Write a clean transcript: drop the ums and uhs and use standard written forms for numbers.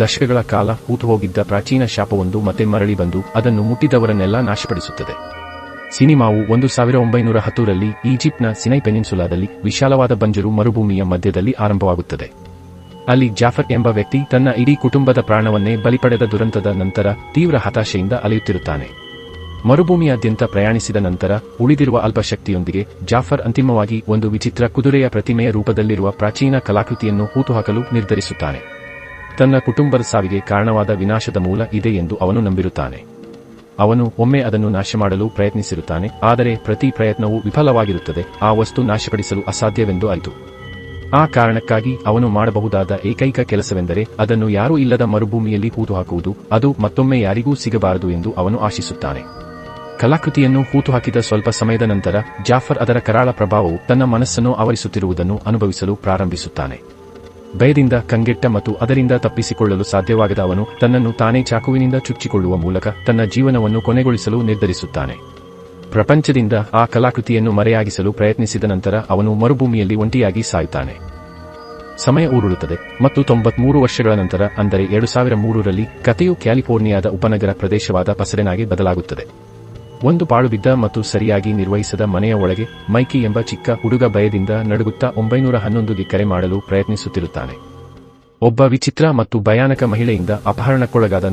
ದಶಕಗಳ ಕಾಲ ಹೂತುಹೋಗಿದ್ದ ಪ್ರಾಚೀನ ಶಾಪವೊಂದು ಮತ್ತೆ ಮರಳಿ ಬಂದು ಅದನ್ನು ಮುಟ್ಟಿದವರನ್ನೆಲ್ಲ ನಾಶಪಡಿಸುತ್ತದೆ. ಸಿನಿಮಾವು 1910ರಲ್ಲಿ ಈಜಿಪ್ಟ್ನ ಸಿನೈ ಪೆನಿನ್ಸುಲಾದಲ್ಲಿ ವಿಶಾಲವಾದ ಬಂಜರು ಮರುಭೂಮಿಯ ಮಧ್ಯದಲ್ಲಿ ಆರಂಭವಾಗುತ್ತದೆ. ಅಲ್ಲಿ ಜಾಫರ್ ಎಂಬ ವ್ಯಕ್ತಿ ತನ್ನ ಇಡೀ ಕುಟುಂಬದ ಪ್ರಾಣವನ್ನೇ ಬಲಿಪಡೆದ ದುರಂತದ ನಂತರ ತೀವ್ರ ಹತಾಶೆಯಿಂದ ಅಲೆಯುತ್ತಿರುತ್ತಾನೆ. ಮರುಭೂಮಿಯಾದ್ಯಂತ ಪ್ರಯಾಣಿಸಿದ ನಂತರ ಉಳಿದಿರುವ ಅಲ್ಪ ಶಕ್ತಿಯೊಂದಿಗೆ ಜಾಫರ್ ಅಂತಿಮವಾಗಿ ಒಂದು ವಿಚಿತ್ರ ಕುದುರೆಯ ಪ್ರತಿಮೆಯ ರೂಪದಲ್ಲಿರುವ ಪ್ರಾಚೀನ ಕಲಾಕೃತಿಯನ್ನು ಹೂತುಹಾಕಲು ನಿರ್ಧರಿಸುತ್ತಾನೆ. ತನ್ನ ಕುಟುಂಬದ ಸಾವಿಗೆ ಕಾರಣವಾದ ವಿನಾಶದ ಮೂಲ ಇದೆ ಎಂದು ಅವನು ನಂಬಿರುತ್ತಾನೆ. ಅವನು ಒಮ್ಮೆ ಅದನ್ನು ನಾಶಮಾಡಲು ಪ್ರಯತ್ನಿಸಿರುತ್ತಾನೆ, ಆದರೆ ಪ್ರತಿ ಪ್ರಯತ್ನವೂ ವಿಫಲವಾಗಿರುತ್ತದೆ. ಆ ವಸ್ತು ನಾಶಪಡಿಸಲು ಅಸಾಧ್ಯವೆಂದು ಆಯಿತು. ಆ ಕಾರಣಕ್ಕಾಗಿ ಅವನು ಮಾಡಬಹುದಾದ ಏಕೈಕ ಕೆಲಸವೆಂದರೆ ಅದನ್ನು ಯಾರೂ ಇಲ್ಲದ ಮರುಭೂಮಿಯಲ್ಲಿ ಹೂತುಹಾಕುವುದು, ಅದು ಮತ್ತೊಮ್ಮೆ ಯಾರಿಗೂ ಸಿಗಬಾರದು ಎಂದು ಅವನು ಆಶಿಸುತ್ತಾನೆ. ಕಲಾಕೃತಿಯನ್ನು ಹೂತುಹಾಕಿದ ಸ್ವಲ್ಪ ಸಮಯದ ನಂತರ ಜಾಫರ್ ಅದರ ಕರಾಳ ಪ್ರಭಾವವು ತನ್ನ ಮನಸ್ಸನ್ನು ಆವರಿಸುತ್ತಿರುವುದನ್ನು ಅನುಭವಿಸಲು ಪ್ರಾರಂಭಿಸುತ್ತಾನೆ. ಭಯದಿಂದ ಕಂಗೆಟ್ಟ ಮತ್ತು ಅದರಿಂದ ತಪ್ಪಿಸಿಕೊಳ್ಳಲು ಸಾಧ್ಯವಾಗದ ಅವನು ತನ್ನನ್ನು ತಾನೇ ಚಾಕುವಿನಿಂದ ಚುಚ್ಚಿಕೊಳ್ಳುವ ಮೂಲಕ ತನ್ನ ಜೀವನವನ್ನು ಕೊನೆಗೊಳಿಸಲು ನಿರ್ಧರಿಸುತ್ತಾನೆ. ಪ್ರಪಂಚದಿಂದ ಆ ಕಲಾಕೃತಿಯನ್ನು ಮರೆಯಾಗಿಸಲು ಪ್ರಯತ್ನಿಸಿದ ನಂತರ ಅವನು ಮರುಭೂಮಿಯಲ್ಲಿ ಒಂಟಿಯಾಗಿ ಸಾಯುತ್ತಾನೆ. ಸಮಯ ಉರುಳುತ್ತದೆ ಮತ್ತು 93 ವರ್ಷಗಳ ನಂತರ, ಅಂದರೆ 2003ರಲ್ಲಿ, ಕಥೆಯು ಕ್ಯಾಲಿಫೋರ್ನಿಯಾದ ಉಪನಗರ ಪ್ರದೇಶವಾದ ಪಸಡೆನಾಗೆ ಬದಲಾಗುತ್ತದೆ. ಒಂದು ಪಾಳುಬಿದ್ದ ಮತ್ತು ಸರಿಯಾಗಿ ನಿರ್ವಹಿಸದ ಮನೆಯ ಒಳಗೆ ಮೈಕಿ ಎಂಬ ಚಿಕ್ಕ ಹುಡುಗ ಭಯದಿಂದ ನಡುಗುತ್ತಾ 911ಗೆ ಕರೆ ಮಾಡಲು ಪ್ರಯತ್ನಿಸುತ್ತಿರುತ್ತಾನೆ. ಒಬ್ಬ ವಿಚಿತ್ರ ಮತ್ತು ಭಯಾನಕ ಮಹಿಳೆಯಿಂದ ಅಪಹರಣಕ್ಕೊಳಗಾದ